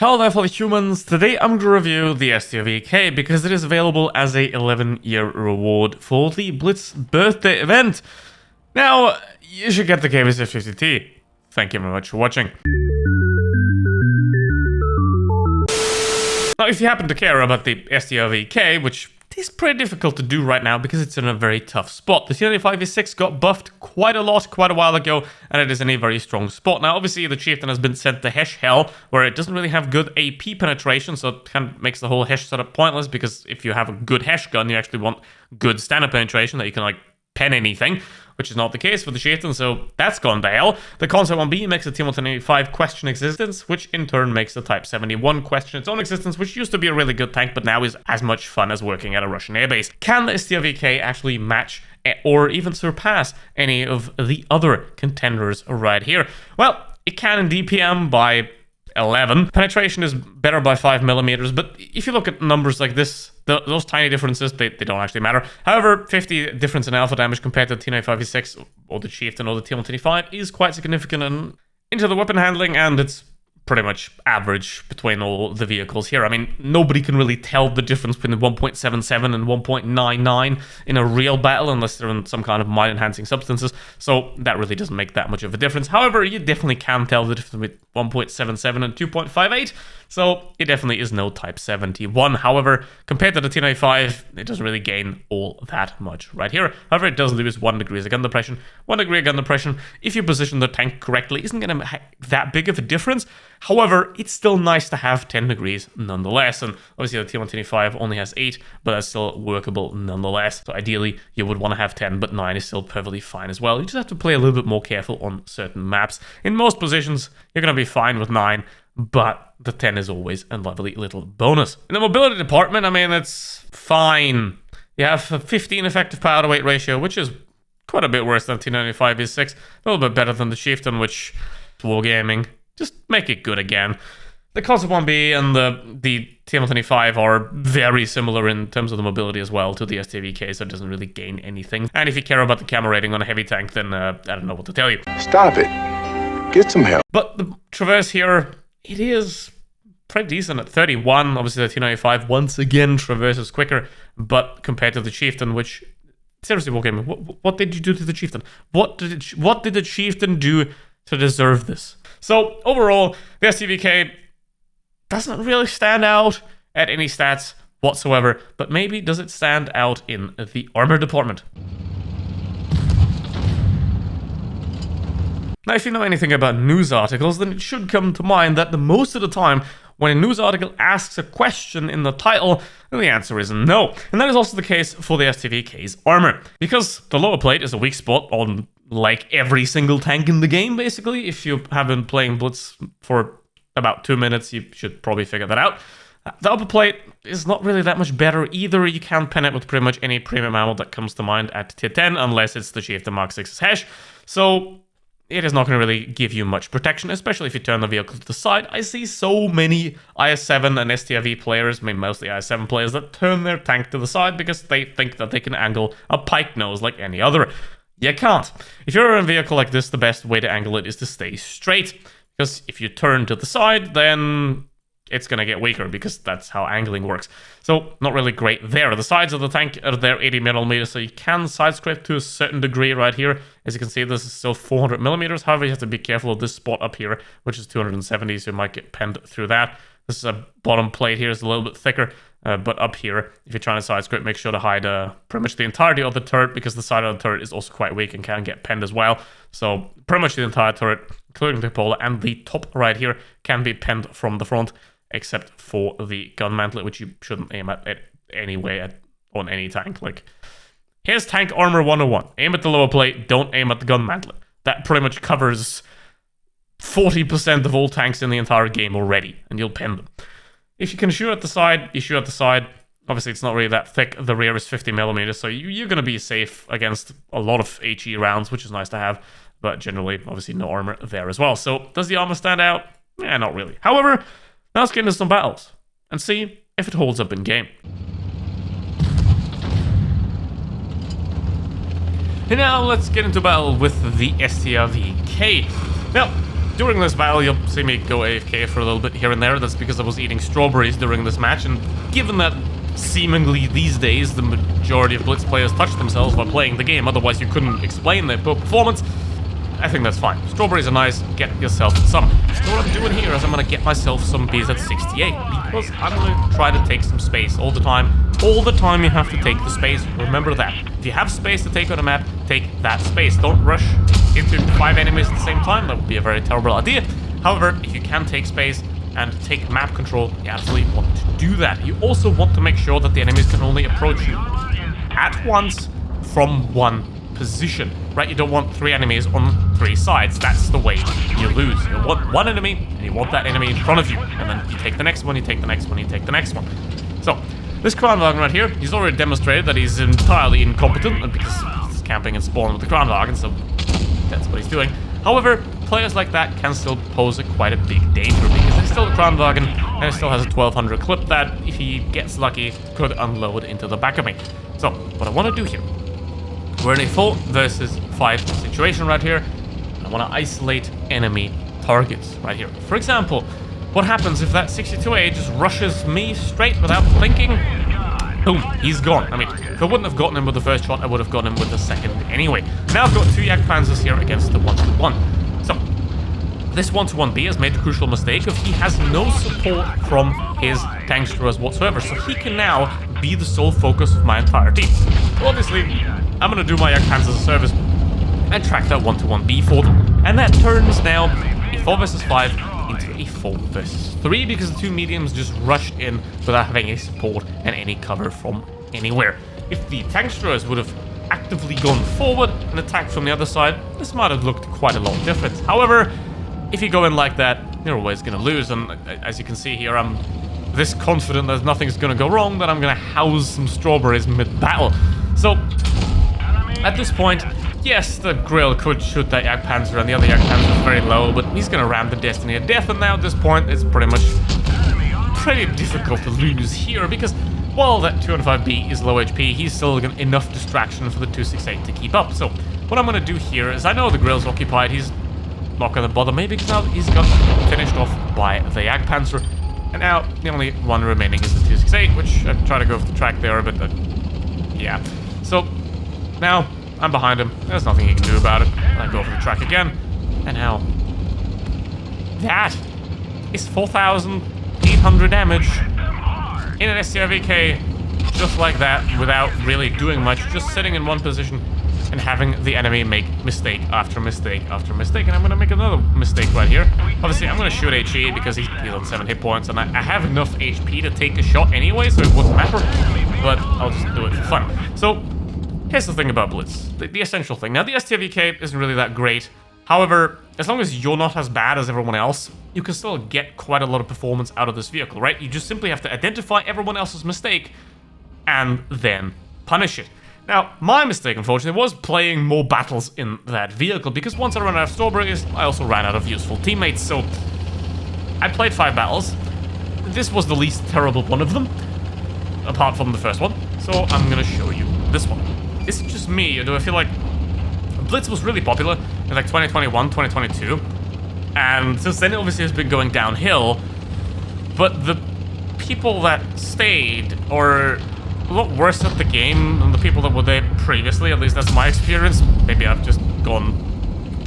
Hello there fellow humans, today I'm going to review the STRV K because it is available as a 11-year reward for the Blitz birthday event. Now, you should get the K with 50T. Thank you very much for watching. Now, if you happen to care about the STRV K, which is pretty difficult to do right now because it's in a very tough spot. The T95V6 got buffed quite a lot, quite a while ago, and it is in a very strong spot. Now, obviously, the Chieftain has been sent to Hesh Hell, where it doesn't really have good AP penetration, so it kind of makes the whole Hesh setup pointless, because if you have a good Hesh gun, you actually want good standard penetration that you can, like, pen anything, which is not the case for the Chieftain, so that's gone to hell. The Concept 1B makes the T185 question existence, which in turn makes the Type 71 question its own existence, which used to be a really good tank, but now is as much fun as working at a Russian airbase. Can the STRV K actually match or even surpass any of the other contenders right here? Well, it can in DPM by 11. Penetration is better by 5mm, but if you look at numbers like this, those tiny differences, they don't actually matter. However, 50 difference in alpha damage compared to the T95V6 or the Chieftain or the T125 is quite significant into the weapon handling, and it's pretty much average between all the vehicles here. I mean, nobody can really tell the difference between the 1.77 and 1.99 in a real battle unless they're in some kind of mind-enhancing substances, so that really doesn't make that much of a difference. However, you definitely can tell the difference between 1.77 and 2.58, so it definitely is no Type 71. However, compared to the T95, it doesn't really gain all that much right here. However, it does lose 1 degree of gun depression. 1 degree of gun depression, if you position the tank correctly, isn't going to make that big of a difference. However, it's still nice to have 10 degrees nonetheless, and obviously the T125 only has 8, but that's still workable nonetheless. So ideally, you would want to have 10, but 9 is still perfectly fine as well. You just have to play a little bit more careful on certain maps. In most positions, you're going to be fine with 9, but the 10 is always a lovely little bonus. In the mobility department, I mean, it's fine. You have a 15 effective power to weight ratio, which is quite a bit worse than T95V6, a little bit better than the Chieftain, which wargaming. Just make it good again. The Concept 1B and the T125 are very similar in terms of the mobility as well to the STRV K, so it doesn't really gain anything. And if you care about the camo rating on a heavy tank, then I don't know what to tell you. Stop it. Get some help. But the Traverse here, it is pretty decent at 31. Obviously, the T95 once again traverses quicker, but compared to the Chieftain, which seriously, Wargaming, what did you do to the Chieftain? What did the Chieftain do to deserve this? So overall, the STRV K doesn't really stand out at any stats whatsoever, but maybe does it stand out in the armor department? Now, if you know anything about news articles, then it should come to mind that most of the time, when a news article asks a question in the title, then the answer is no. And that is also the case for the STRV K's armor, because the lower plate is a weak spot on like every single tank in the game, basically. If you have been playing Blitz for about 2 minutes, you should probably figure that out. The upper plate is not really that much better either. You can pen it with pretty much any premium ammo that comes to mind at tier 10, unless it's the Chieftain Mark 6's Hesh. So it is not going to really give you much protection, especially if you turn the vehicle to the side. I see so many IS-7 and STRV players, I mean mostly IS-7 players, that turn their tank to the side because they think that they can angle a pike nose like any other. You can't. If you're in a vehicle like this, the best way to angle it is to stay straight, because if you turn to the side, then it's going to get weaker, because that's how angling works. So, not really great there. The sides of the tank are there 80mm, so you can side scrape to a certain degree right here. As you can see, this is still 400mm. However, you have to be careful of this spot up here, which is 270, so you might get penned through that. This is a bottom plate here, is a little bit thicker, but up here, if you're trying to side scrape, make sure to hide pretty much the entirety of the turret, because the side of the turret is also quite weak and can get penned as well. So, pretty much the entire turret, including the cupola and the top right here, can be penned from the front, except for the gun mantlet, which you shouldn't aim at anyway on any tank. Like, here's tank armor 101. Aim at the lower plate, don't aim at the gun mantlet. That pretty much covers 40% of all tanks in the entire game already, and you'll pen them. If you can shoot at the side, you shoot at the side. Obviously, it's not really that thick. The rear is 50mm, so you're going to be safe against a lot of HE rounds, which is nice to have, but generally, obviously, no armor there as well. So, does the armor stand out? Yeah, not really. However, now let's get into some battles and see if it holds up in game. And now let's get into battle with the STRV K. Now, during this battle, you'll see me go AFK for a little bit here and there. That's because I was eating strawberries during this match, and given that seemingly these days the majority of Blitz players touch themselves while playing the game, otherwise you couldn't explain their poor performance, I think that's fine. Strawberries are nice, get yourself some. So what I'm doing here is I'm going to get myself some BZ68, because I'm going to try to take some space all the time. All the time you have to take the space, remember that. If you have space to take on a map, take that space. Don't rush into 5 enemies at the same time, that would be a very terrible idea. However, if you can take space and take map control, you absolutely want to do that. You also want to make sure that the enemies can only approach you at once from one position, right? You don't want 3 enemies on 3 sides. That's the way you lose. You want 1 enemy, and you want that enemy in front of you, and then you take the next one, you take the next one, you take the next one. So, this Kranwagen right here, he's already demonstrated that he's entirely incompetent, and because he's camping and spawning with the Kranwagen, so that's what he's doing. However, players like that can still pose quite a big danger, because it's still a Kranwagen, and it still has a 1200 clip that, if he gets lucky, could unload into the back of me. So, what I want to do here, we're in a 4 versus 5 situation right here. I want to isolate enemy targets right here. For example, what happens if that 62A just rushes me straight without thinking? Boom, he's gone. I mean, if I wouldn't have gotten him with the first shot, I would have gotten him with the second anyway. Now I've got 2 Jagdpanzers here against the 1-1. So, this 1-1B has made a crucial mistake of he has no support from his tank destroyers whatsoever, so he can now be the sole focus of my entire team. So obviously, I'm going to do my Jagdpanzer as a service and track that 1-1B for them. And that turns now a 4 versus 5 into a 4 versus 3 because the 2 mediums just rushed in without having any support and any cover from anywhere. If the tank destroyers would have actively gone forward and attacked from the other side, this might have looked quite a lot different. However, if you go in like that, you're always going to lose, and as you can see here, I'm this confident that nothing's going to go wrong that I'm going to house some strawberries mid-battle. So, at this point, yes, the Grill could shoot that Jagdpanzer, and the other Jagdpanzer is very low, but he's going to ram the Destiny of Death, and now at this point, it's pretty difficult to lose here, because while that 205B is low HP, he's still got enough distraction for the 268 to keep up. So, what I'm going to do here is, I know the Grill's occupied, he's not going to bother me, because now he's got finished off by the Jagdpanzer, and now the only one remaining is the 268, which I try to go for the track there, but yeah. So, now I'm behind him. There's nothing he can do about it. I go for the track again. And now, that is 4,800 damage in an STRV K, just like that, without really doing much, just sitting in one position and having the enemy make mistake after mistake after mistake. And I'm going to make another mistake right here. Obviously, I'm going to shoot HE because he's on 7 hit points, and I have enough HP to take a shot anyway, so it wouldn't matter. But I'll just do it for fun. So, here's the thing about Blitz, the essential thing. Now, the STRV K isn't really that great. However, as long as you're not as bad as everyone else, you can still get quite a lot of performance out of this vehicle, right? You just simply have to identify everyone else's mistake and then punish it. Now, my mistake, unfortunately, was playing more battles in that vehicle, because once I ran out of strawberries, I also ran out of useful teammates, so I played 5 battles. This was the least terrible one of them, apart from the first one, so I'm gonna show you this one. Is it just me, or do I feel like Blitz was really popular in like 2021, 2022, and since then it obviously has been going downhill, but the people that stayed are a lot worse at the game than the people that were there previously. At least that's my experience. Maybe I've just gone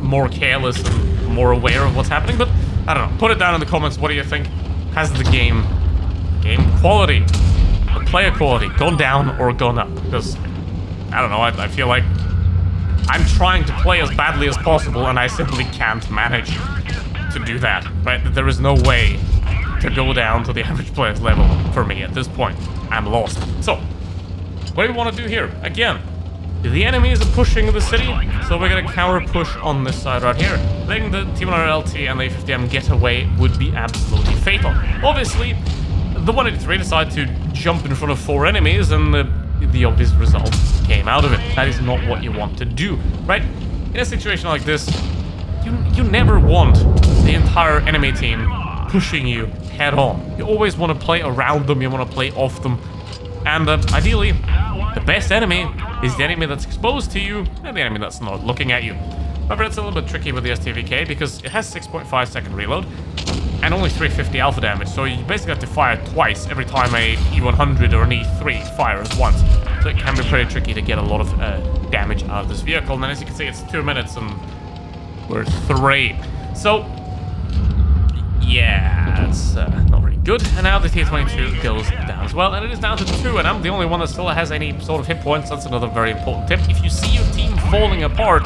more careless and more aware of what's happening, but I don't know. Put it down in the comments. What do you think? Has the game quality, the player quality, gone down or gone up? Because I don't know, I feel like I'm trying to play as badly as possible, and I simply can't manage to do that, right? There is no way to go down to the average player's level for me at this point. I'm lost. So, what do we want to do here? Again, the enemies are pushing the city, so we're going to counter push on this side right here. Letting the T100LT and the A50M get away would be absolutely fatal. Obviously, the 183 decided to jump in front of 4 enemies, and the obvious result came out of it. That is not what you want to do, right? In a situation like this, you never want the entire enemy team pushing you head on. You always want to play around them, you want to play off them, and ideally, the best enemy is the enemy that's exposed to you and the enemy that's not looking at you. However, it's a little bit tricky with the STRV K because it has 6.5 second reload and only 350 alpha damage, so you basically have to fire twice every time a E100 or an E3 fires once. So it can be pretty tricky to get a lot of damage out of this vehicle. And then as you can see, it's 2 minutes and we're 3. So, yeah, it's not very good. And now the T22 goes down as well, and it is down to 2, and I'm the only one that still has any sort of hit points. That's another very important tip. If you see your team falling apart,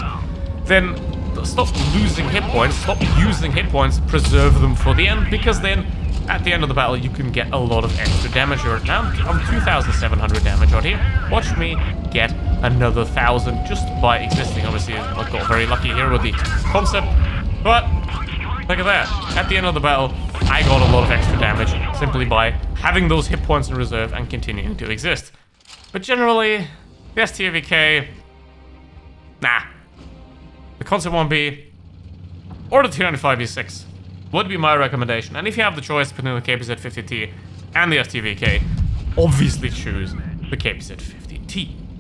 then stop losing hit points, stop using hit points, preserve them for the end, because then at the end of the battle you can get a lot of extra damage. Now I'm 2,700 damage out here. Watch me get another 1,000 just by existing. Obviously I got very lucky here with the concept, but look at that. At the end of the battle I got a lot of extra damage simply by having those hit points in reserve and continuing to exist. But generally, the STRV K, nah. The Concept 1B or the T95V6 would be my recommendation. And if you have the choice between the KPZ-50T and the STRV K, obviously choose the KPZ-50T.